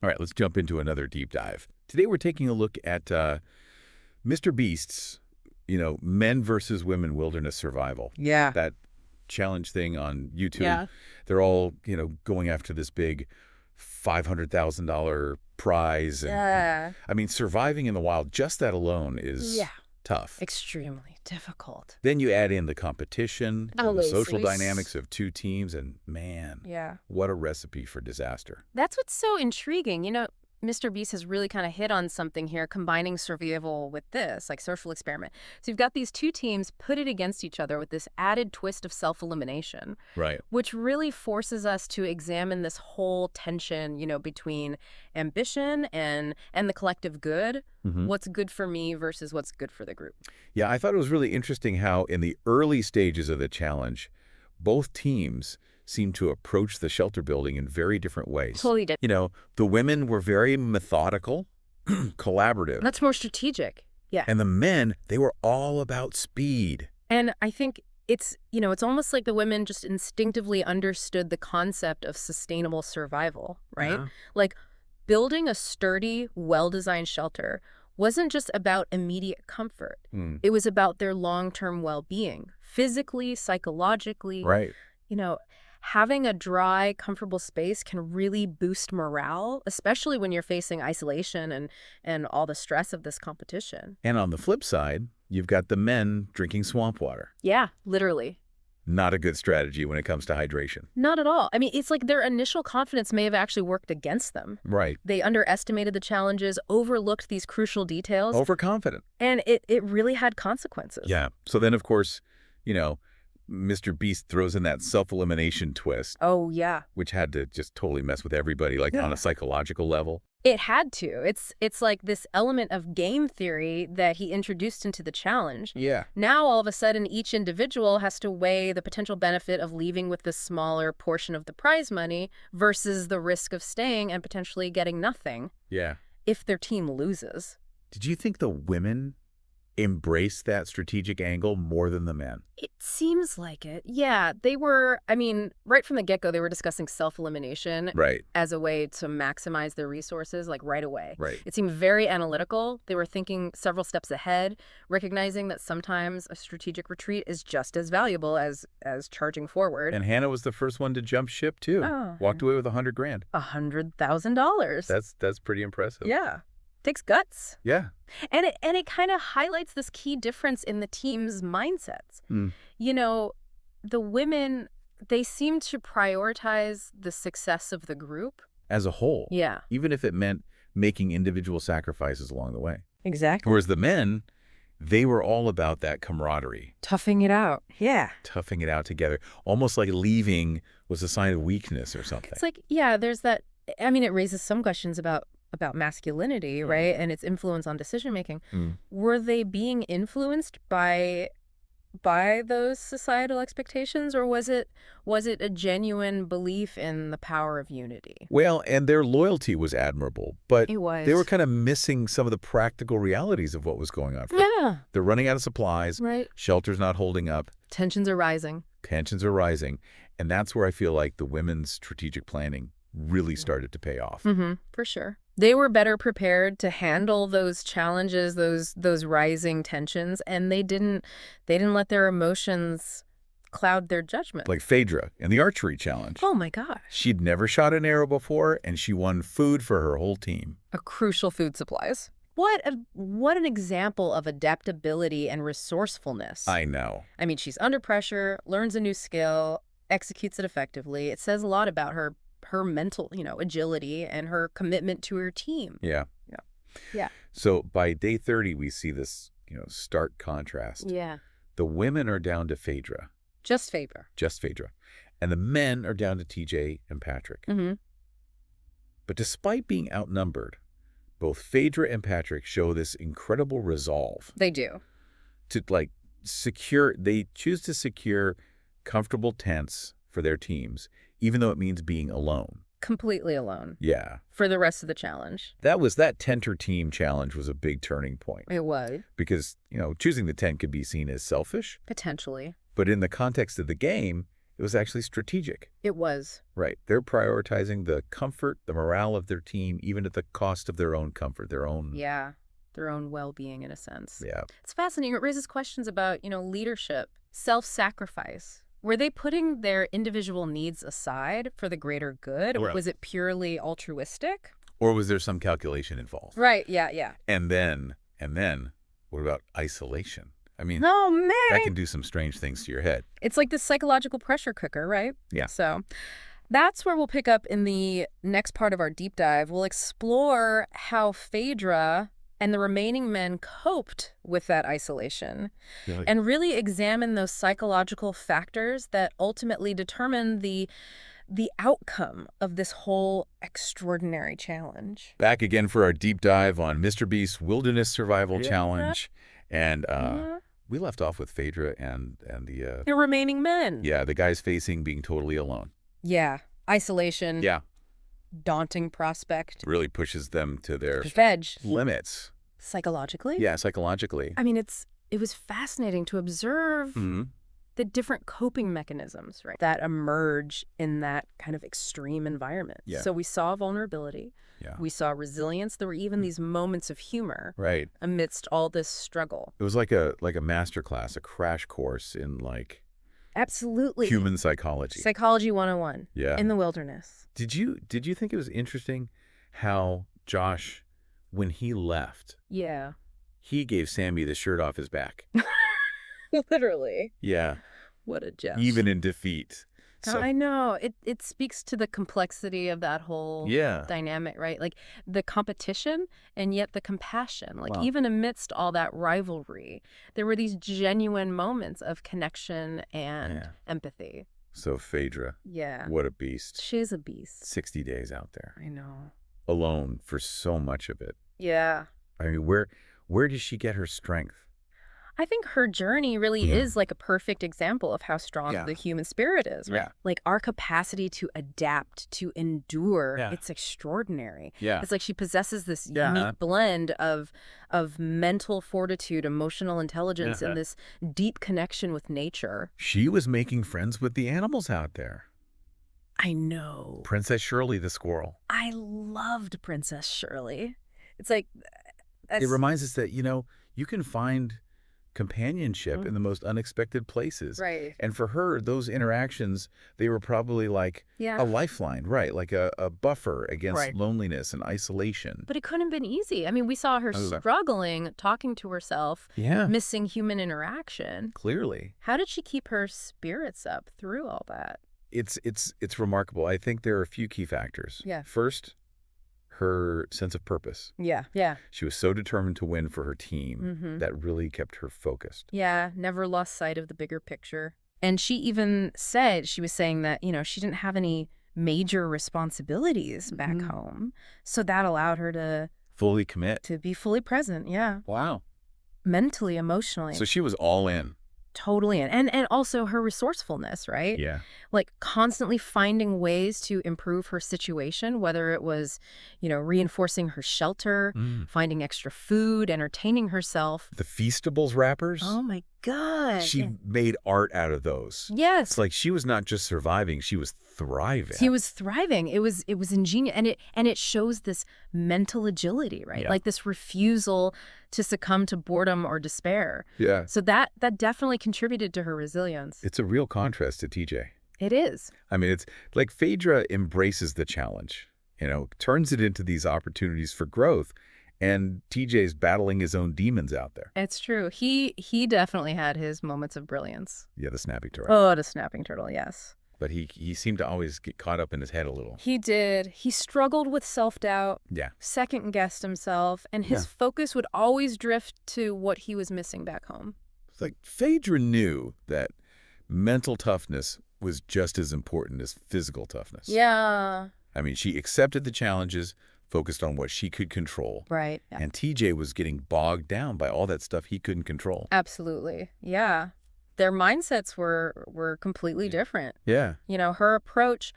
All right, let's jump into another deep dive. Today we're taking a look at Mr. Beast's, men versus women wilderness survival. Yeah. That challenge thing on YouTube. Yeah. They're all, going after this big $500,000 prize. And, I mean, surviving in the wild, just that alone is tough. Extremely difficult. Then you add in the competition, Oh, the social Luis. dynamics of two teams, and man, Yeah. what a recipe for disaster. That's what's so intriguing. Mr. Beast has really kind of hit on something here, combining survival with this, like social experiment. So you've got these two teams put it against each other with this added twist of self-elimination, Right. which really forces us to examine this whole tension, between ambition and the collective good. Mhm. What's good for me versus what's good for the group. Yeah, I thought it was really interesting how in the early stages of the challenge, both teams seemed to approach the shelter building in very different ways. Totally different. The women were very methodical, collaborative. That's more strategic. Yeah. And the men, they were all about speed. And I think it's almost like the women just instinctively understood the concept of sustainable survival, right? Yeah. Like building a sturdy, well-designed shelter wasn't just about immediate comfort. It was about their long-term well-being, physically, psychologically. Right. Having a dry, comfortable space can really boost morale, especially when you're facing isolation and all the stress of this competition. And on the flip side, you've got the men drinking swamp water. Yeah, literally. Not a good strategy when it comes to hydration. Not at all. I mean, it's like their initial confidence may have actually worked against them. Right. They underestimated the challenges, overlooked these crucial details, Overconfident. and it really had consequences. Yeah. So then, of course, Mr. Beast throws in that self-elimination twist, Oh, yeah. which had to just totally mess with everybody, like on a psychological level. It had to. It's like this element of game theory that he introduced into the challenge. Yeah. Now, all of a sudden, each individual has to weigh the potential benefit of leaving with the smaller portion of the prize money versus the risk of staying and potentially getting nothing Yeah. if their team loses. Did you think the women embraced that strategic angle more than the men? It seems like it. Yeah, they were, right from the get-go, they were discussing self-elimination Right. as a way to maximize their resources, like right away. Right. It seemed very analytical. They were thinking several steps ahead, recognizing that sometimes a strategic retreat is just as valuable as charging forward. And Hannah was the first one to jump ship too. Oh. Walked away with $100,000. $100,000. That's pretty impressive. Yeah. Takes guts. Yeah. And it kind of highlights this key difference in the team's mindsets. The women, they seem to prioritize the success of the group. As a whole. Yeah. Even if it meant making individual sacrifices along the way. Exactly. Whereas the men, they were all about that camaraderie, Toughing it out. Yeah. toughing it out together. Almost like leaving was a sign of weakness or something. It's like, yeah, there's that. It raises some questions about masculinity, right? And its influence on decision-making. Were they being influenced by those societal expectations, or was it a genuine belief in the power of unity? Well, and their loyalty was admirable, but It was. they were kind of missing some of the practical realities of what was going on. Yeah. They're running out of supplies. Right. Shelter's not holding up. Tensions are rising. Tensions are rising. And that's where I feel like the women's strategic planning really started to pay off. For sure. They were better prepared to handle those challenges, those rising tensions, and they didn't let their emotions cloud their judgment. Like Phaedra in the archery challenge. Oh my gosh. She'd never shot an arrow before, and she won food for her whole team. A crucial food supplies. What an example of adaptability and resourcefulness. I know. She's under pressure, learns a new skill, executes it effectively. It says a lot about her mental, agility and her commitment to her team. Yeah. Yeah. So by day 30, we see this, stark contrast. Yeah. The women are down to Phaedra. Just Phaedra. Just Phaedra. And the men are down to TJ and Patrick. But despite being outnumbered, both Phaedra and Patrick show this incredible resolve. They do. To they choose to secure comfortable tents for their teams, even though it means being alone. Completely alone. Yeah. For the rest of the challenge. That tenter team challenge was a big turning point. It was. Because, choosing the tent could be seen as selfish. Potentially. But in the context of the game, It was actually strategic. It was. Right. They're prioritizing the comfort, the morale of their team, even at the cost of their own comfort, their own... Yeah, their own well-being in a sense. Yeah. It's fascinating. It raises questions about, leadership, self-sacrifice. Were they putting their individual needs aside for the greater good? Right. Was it purely altruistic? Or was there some calculation involved? Right, yeah. And then, what about isolation? I mean, Oh, man! that can do some strange things to your head. It's like this psychological pressure cooker, right? Yeah. So that's where we'll pick up in the next part of our deep dive. We'll explore how Phaedra and the remaining men coped with that isolation and really examine those psychological factors that ultimately determine the outcome of this whole extraordinary challenge. Back again for our deep dive on Mr. Beast's Wilderness Survival Challenge. And we left off with Phaedra and The remaining men. the guys facing being totally alone. Yeah. Isolation. Yeah. Daunting prospect. Really pushes them to their Veg. limits. Psychologically? Yeah, psychologically. I mean, it was fascinating to observe Mhm. the different coping mechanisms, right, that emerge in that kind of extreme environment. Yeah. So we saw vulnerability. Yeah. We saw resilience. There were even these moments of humor Right. amidst all this struggle. It was like a master class, a crash course in Absolutely. human psychology. Psychology 101 Yeah. in the wilderness. Did you think it was interesting how Josh, when he left, Yeah. he gave Sammy the shirt off his back? Literally. Yeah. What a jest. Even in defeat. So, I know. It speaks to the complexity of that whole yeah. dynamic, right? Like the competition and yet the compassion. Like Wow. even amidst all that rivalry, there were these genuine moments of connection and Yeah. empathy. So Phaedra, Yeah. what a beast. She's a beast. 60 days out there, I know. alone for so much of it. Yeah. I mean, where does she get her strength? I think her journey really Yeah. is like a perfect example of how strong Yeah. the human spirit is. Right? Yeah. Like our capacity to adapt, to endure, Yeah. it's extraordinary. Yeah. It's like she possesses this Yeah. unique blend of mental fortitude, emotional intelligence, and this deep connection with nature. She was making friends with the animals out there. I know. Princess Shirley the squirrel. I loved Princess Shirley. It's like... It reminds us that, you can find companionship in the most unexpected places. Right. And for her, those interactions, they were probably like Yeah. a lifeline, right? Like a buffer against Right. loneliness and isolation. But it couldn't have been easy. I mean, we saw her Oh, yeah. struggling, talking to herself, Yeah, missing human interaction. clearly. How did she keep her spirits up through all that? It's remarkable. I think there are a few key factors. Yeah. First, her sense of purpose. Yeah. She was so determined to win for her team Mm-hmm. that really kept her focused. Yeah, never lost sight of the bigger picture. And she even said, she was saying that, she didn't have any major responsibilities back Mhm. home. So that allowed her to Fully commit. be fully present. Yeah. Wow. Mentally, emotionally. So she was all in. Totally. And also her resourcefulness, right? Yeah. Like constantly finding ways to improve her situation, whether it was, reinforcing her shelter, finding extra food, entertaining herself. The Feastables wrappers, Oh my God. she made art out of those. Yes. It's like she was not just surviving, she was thriving. He was thriving. It was ingenious. And it shows this mental agility, right? Yeah. Like this refusal to succumb to boredom or despair. Yeah. So that definitely contributed to her resilience. It's a real contrast to TJ. It is. I mean, it's like Phaedra embraces the challenge, turns it into these opportunities for growth. And TJ's battling his own demons out there. It's true. He definitely had his moments of brilliance. Yeah, the snapping turtle. Oh, the snapping turtle, yes. But he seemed to always get caught up in his head a little. He did. He struggled with self-doubt, Yeah. second-guessed himself, and his focus would always drift to what he was missing back home. It's like Phaedra knew that mental toughness was just as important as physical toughness. Yeah. I mean, she accepted the challenges, focused on what she could control. Right. And TJ was getting bogged down by all that stuff he couldn't control. Absolutely. Yeah. Their mindsets were completely different. Yeah. Her approach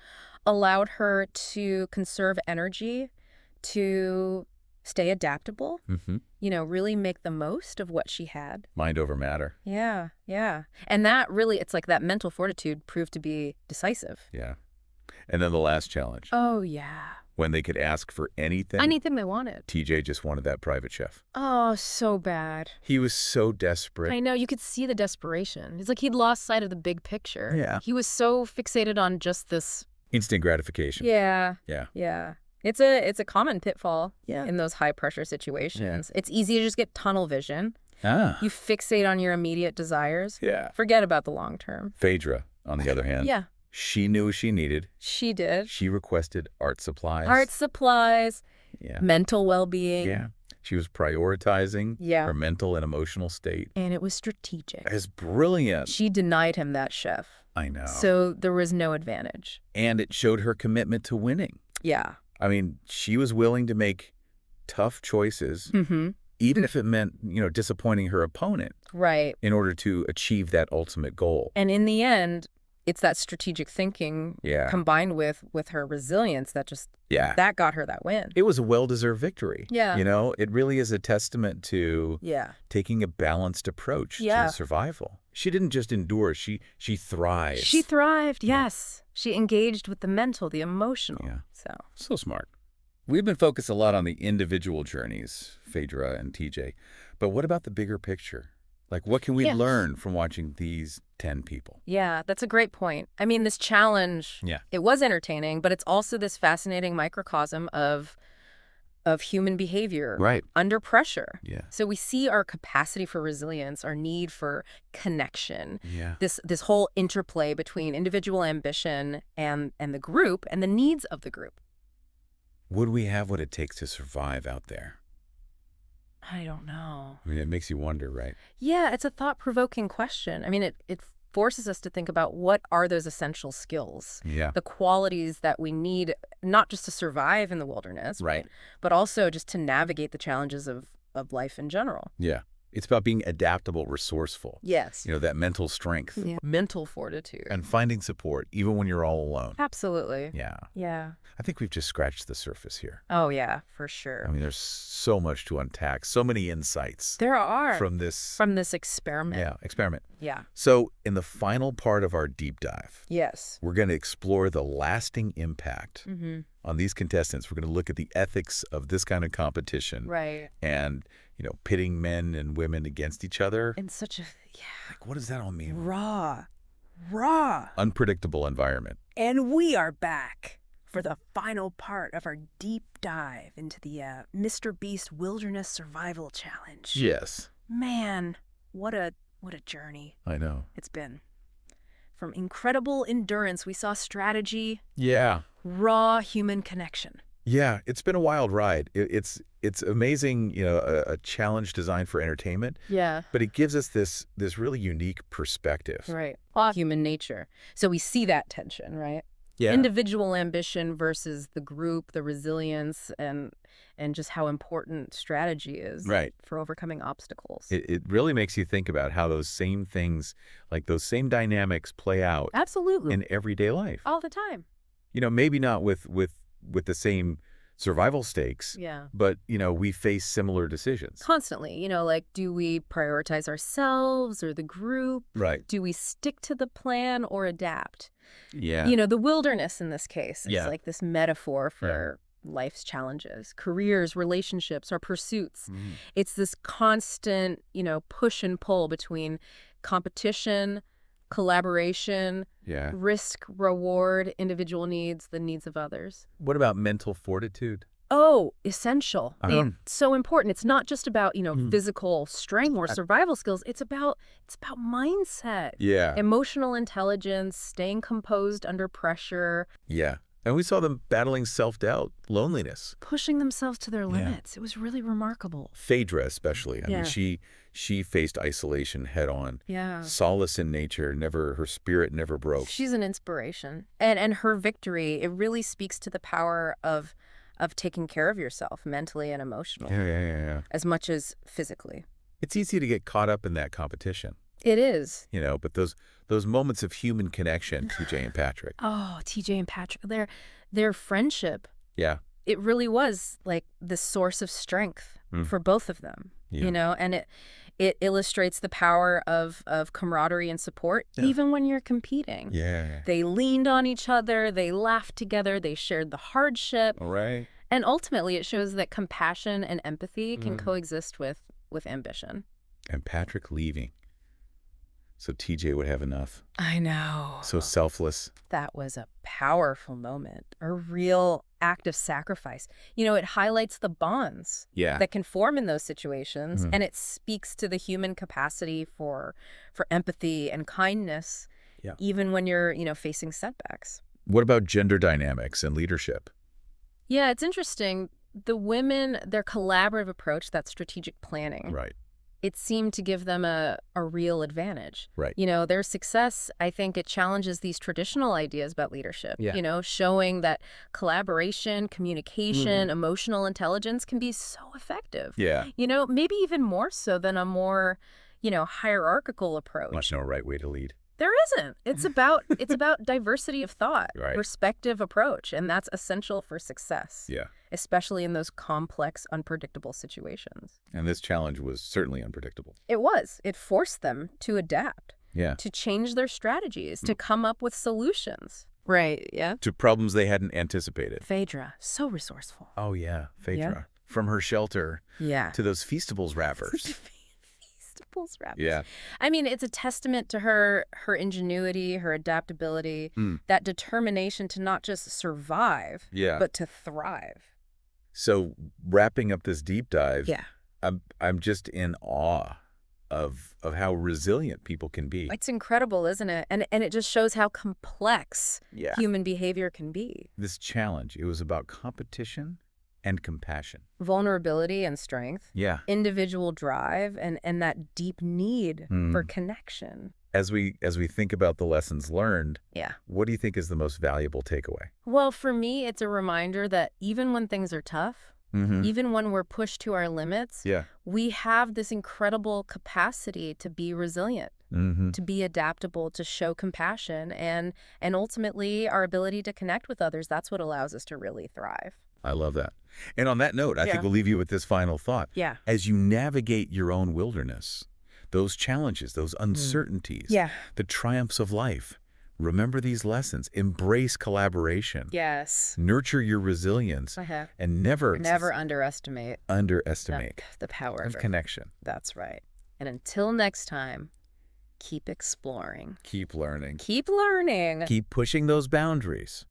allowed her to conserve energy, to stay adaptable, Mm-hmm. really make the most of what she had. Mind over matter. Yeah, yeah. And that really, it's like that mental fortitude proved to be decisive. Yeah. And then the last challenge. Oh, yeah. When they could ask for anything, Anything they wanted. TJ just wanted that private chef. Oh, so bad. He was so desperate. I know, you could see the desperation. It's like he'd lost sight of the big picture. Yeah. He was so fixated on just this. Instant gratification. Yeah. Yeah. Yeah. It's a common pitfall Yeah. in those high pressure situations. It's easy to just get tunnel vision. Ah. You fixate on your immediate desires. Yeah. Forget about the long term. Phaedra, on the other hand. Yeah. She knew what she needed. She did. She requested art supplies. Art supplies, Yeah. mental well-being. Yeah. She was prioritizing Yeah. her mental and emotional state. And it was strategic. It's brilliant. She denied him that chef. I know. So there was no advantage. And it showed her commitment to winning. Yeah. I mean, she was willing to make tough choices, Mm-hmm. even if it meant, disappointing her opponent Right. in order to achieve that ultimate goal. And in the end, it's that strategic thinking Yeah. combined with her resilience Yeah. that got her that win. It was a well-deserved victory. Yeah. It really is a testament to Yeah. taking a balanced approach Yeah. to survival. She didn't just endure, she thrived. She thrived, yes. She engaged with the mental, the emotional. Yeah. So, So smart. We've been focused a lot on the individual journeys, Phaedra and TJ. But what about the bigger picture? Like, what can we Yes. learn from watching these 10 people? yeah, that's a great point. I mean, this challenge, Yeah. it was entertaining, but it's also this fascinating microcosm of human behavior Right. under pressure. Yeah. So we see our capacity for resilience, our need for connection, Yeah. this whole interplay between individual ambition and the group and the needs of the group. Would we have what it takes to survive out there? I don't know. I mean, it makes you wonder, right? Yeah, it's a thought-provoking question. I mean, it forces us to think about what are those essential skills, Yeah. the qualities that we need, not just to survive in the wilderness, Right. but also just to navigate the challenges of life in general. Yeah. It's about being adaptable, resourceful. Yes. That mental strength. Yeah. Mental fortitude. And finding support, even when you're all alone. Absolutely. Yeah. Yeah. I think we've just scratched the surface here. Oh, yeah, for sure. I mean, there's so much to unpack, so many insights There are from this from this experiment. experiment. Yeah. So in the final part of our deep dive, Yes. we're going to explore the lasting impact Mm-hmm. on these contestants. We're going to look at the ethics of this kind of competition Right. and, pitting men and women against each other. In such a Like, what does that all mean? Raw. Unpredictable environment. And we are back for the final part of our deep dive into the Mr. Beast Wilderness Survival Challenge. Yes, Man, what a journey I know. it's been. From incredible endurance, we saw strategy, Yeah. raw human connection. Yeah, it's been a wild ride. It's amazing, a challenge designed for entertainment, Yeah. but it gives us this really unique perspective. Right. Human nature. So we see that tension, right? Yeah. Individual ambition versus the group, the resilience, and just how important strategy is Right. for overcoming obstacles. It really makes you think about how those same things, like those same dynamics play out Absolutely. in everyday life. All the time. Maybe not with the same survival stakes, Yeah. but, we face similar decisions. Constantly, like, do we prioritize ourselves or the group? Right. Do we stick to the plan or adapt? Yeah. The wilderness in this case is Yeah. like this metaphor for life's challenges, careers, relationships, our pursuits. Mhm. It's this constant, push and pull between competition, collaboration, Yeah. risk, reward, individual needs, the needs of others. What about mental fortitude? Oh, essential. I mean- It's so important. It's not just about, Mhm. physical strength or survival skills. It's about mindset, Yeah. emotional intelligence, staying composed under pressure, Yeah. And we saw them battling self-doubt, loneliness. pushing themselves to their limits. It was really remarkable. Phaedra especially. I Yeah. mean, she faced isolation head on. Yeah. Solace in nature, her spirit never broke. She's an inspiration. And her victory, it really speaks to the power of taking care of yourself mentally and emotionally, Yeah. as much as physically. It's easy to get caught up in that competition, It is. but those moments of human connection, TJ and Patrick. Oh, TJ and Patrick, their friendship, Yeah. it really was like the source of strength for both of them, Yeah. you know, and it illustrates the power of camaraderie and support, even when you're competing. Yeah. They leaned on each other, they laughed together, they shared the hardship. All right. And ultimately, it shows that compassion and empathy can coexist with ambition. And Patrick leaving, so TJ would have enough. I know. So selfless. That was a powerful moment, a real act of sacrifice. You know, it highlights the bonds Yeah. that can form in those situations, and it speaks to the human capacity for empathy and kindness, even when you're, you know, facing setbacks. What about gender dynamics and leadership? Yeah, it's interesting. The women, their collaborative approach, that strategic planning, Right. it seemed to give them a real advantage. Right. You know, their success, I think it challenges these traditional ideas about leadership, Yeah. you know, showing that collaboration, communication, emotional intelligence can be so effective. Yeah. You know, maybe even more so than a more, you know, hierarchical approach. Much no right way to lead. There isn't. It's about diversity of thought, Right. perspective approach, and that's essential for success. Yeah. Especially in those complex, unpredictable situations. And this challenge was certainly unpredictable. It was. It forced them to adapt, Yeah. to change their strategies, to come up with solutions. Right, yeah. To problems they hadn't anticipated. Phaedra, so resourceful. Oh, yeah. Phaedra. From her shelter Yeah. to those Feastables wrappers. Feastables wrappers. Yeah. I mean, it's a testament to her ingenuity, her adaptability, that determination to not just survive, Yeah. but to thrive. So wrapping up this deep dive, Yeah. I'm just in awe of how resilient people can be. It's incredible, isn't it? And it just shows how complex Yeah. human behavior can be. This challenge, it was about competition and compassion. Vulnerability and strength, Yeah. individual drive, and that deep need for Mm. connection. As we think about the lessons learned, Yeah. what do you think is the most valuable takeaway? Well, for me, it's a reminder that even when things are tough, even when we're pushed to our limits, Yeah. we have this incredible capacity to be resilient, to be adaptable, to show compassion, and ultimately our ability to connect with others. That's what allows us to really thrive. I love that. And on that note, I think we'll leave you with this final thought. Yeah. As you navigate your own wilderness, those challenges, those uncertainties, the triumphs of life, remember these lessons. Embrace collaboration. Yes. Nurture your resilience. I have. And never underestimate the power of of connection. That's right. And until next time, keep exploring. Keep learning. Keep learning. Keep pushing those boundaries.